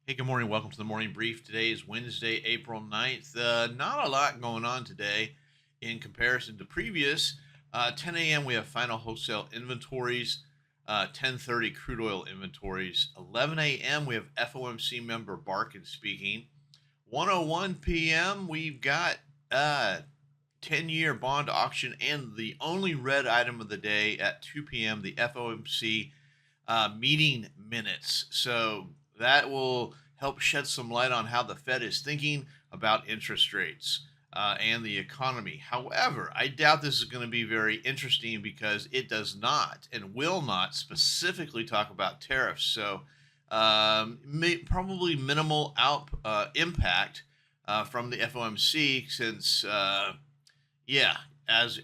Hey, good morning. Welcome to the morning brief. Today is Wednesday, April 9th. Not a lot going on today in comparison to previous. 10 a.m. we have final wholesale inventories. 10:30 crude oil inventories. 11 a.m. we have FOMC member Barkin speaking. 1:01 p.m. we've got 10-year bond auction and the only red item of the day at 2 p.m. the FOMC meeting minutes. So that will help shed some light on how the Fed is thinking about interest rates and the economy. However, I doubt this is going to be very interesting because it does not and will not specifically talk about tariffs. So probably minimal impact from the FOMC since, yeah, as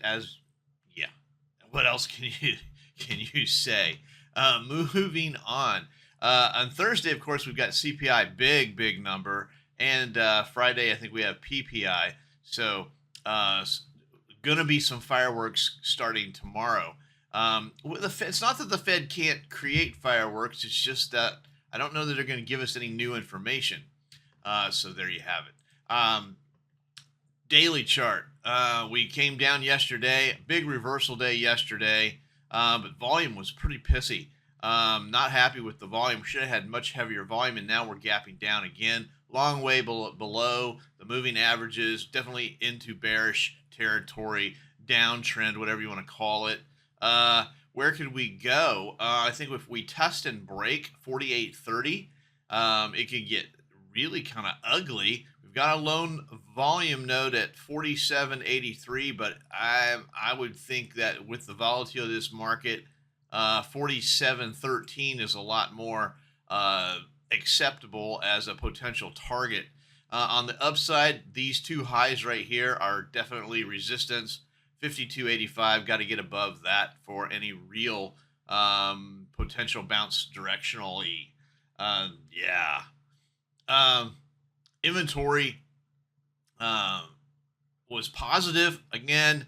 yeah. What else can you say? Moving on Thursday, of course, we've got CPI, big number, and Friday, I think we have PPI. So, gonna be some fireworks starting tomorrow. It's not that the Fed can't create fireworks; it's just that I don't know that they're going to give us any new information. So there you have it. Daily chart. We came down yesterday, big reversal day yesterday, but volume was pretty pissy. Not happy with the volume. Should have had much heavier volume, and now we're gapping down again. Long way below the moving averages, definitely into bearish territory, downtrend, whatever you want to call it. Where could we go? I think if we test and break 48.30, it could get really kind of ugly. We've got a loan volume node at 47.83, but I would think that with the volatility of this market, 47.13 is a lot more acceptable as a potential target. On the upside, these two highs right here are definitely resistance. 52.85, got to get above that for any real potential bounce directionally. Yeah. Inventory was positive. Again,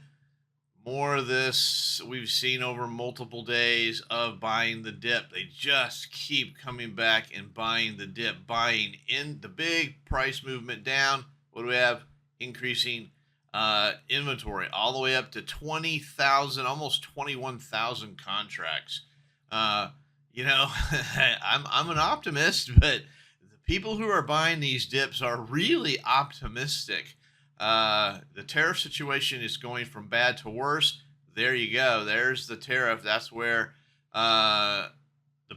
more of this we've seen over multiple days of buying the dip. They just keep coming back and buying the dip, buying in the big price movement down. What do we have? Increasing inventory all the way up to 20,000, almost 21,000 contracts. I'm an optimist, but the people who are buying these dips are really optimistic. The tariff situation is going from bad to worse. There you go. There's the tariff. That's where the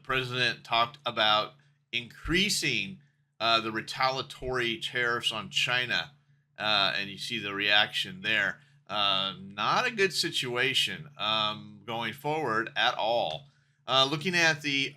president talked about increasing the retaliatory tariffs on China. And you see the reaction there. Not a good situation going forward at all. Looking at the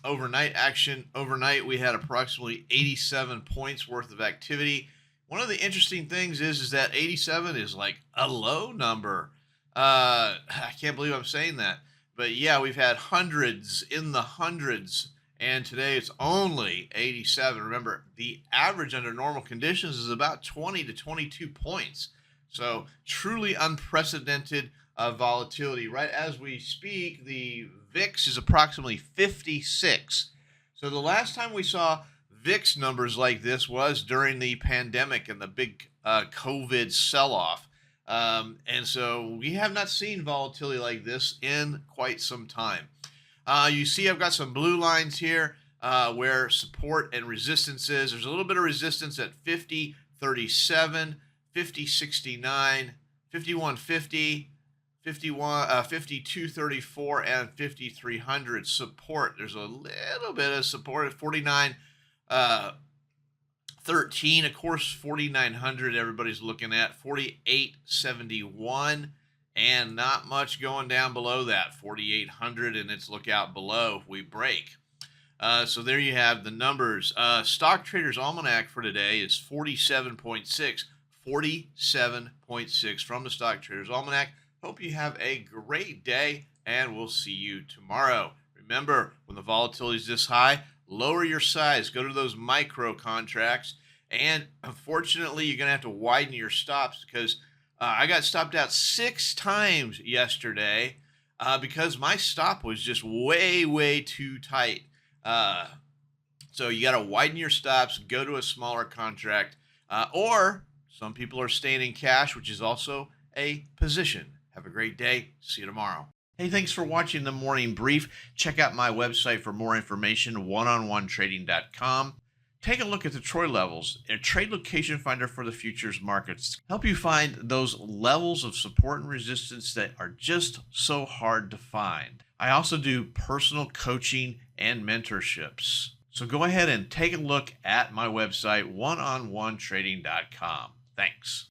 overnight action, overnight we had approximately 87 points worth of activity. One of the interesting things is that 87 is like a low number. I can't believe I'm saying that. But yeah, we've had hundreds in the hundreds, and today it's only 87. Remember, the average under normal conditions is about 20 to 22 points. So truly unprecedented volatility. Right as we speak, the VIX is approximately 56. So the last time we saw VIX numbers like this was during the pandemic and the big COVID sell-off. And so we have not seen volatility like this in quite some time. You see I've got some blue lines here where support and resistance is. There's a little bit of resistance at 50.37, 50.69, 51.50, 52.34, and 5300 support. There's a little bit of support at 49. 13, of course, 4,900 everybody's looking at, 48.71, and not much going down below that, 4,800, and it's look out below if we break. So there you have the numbers. Stock Traders Almanac for today is 47.6, 47.6 from the Stock Traders Almanac. Hope you have a great day, and we'll see you tomorrow. Remember, when the volatility is this high, lower your size, go to those micro contracts, and unfortunately, you're going to have to widen your stops because I got stopped out 6 times yesterday because my stop was just way too tight. So you got to widen your stops, go to a smaller contract, or some people are staying in cash, which is also a position. Have a great day. See you tomorrow. Hey, thanks for watching the morning brief. Check out my website for more information, oneononetrading.com. Take a look at the Troy levels, a trade location finder for the futures markets. Help you find those levels of support and resistance that are just so hard to find. I also do personal coaching and mentorships. So go ahead and take a look at my website, oneononetrading.com. Thanks.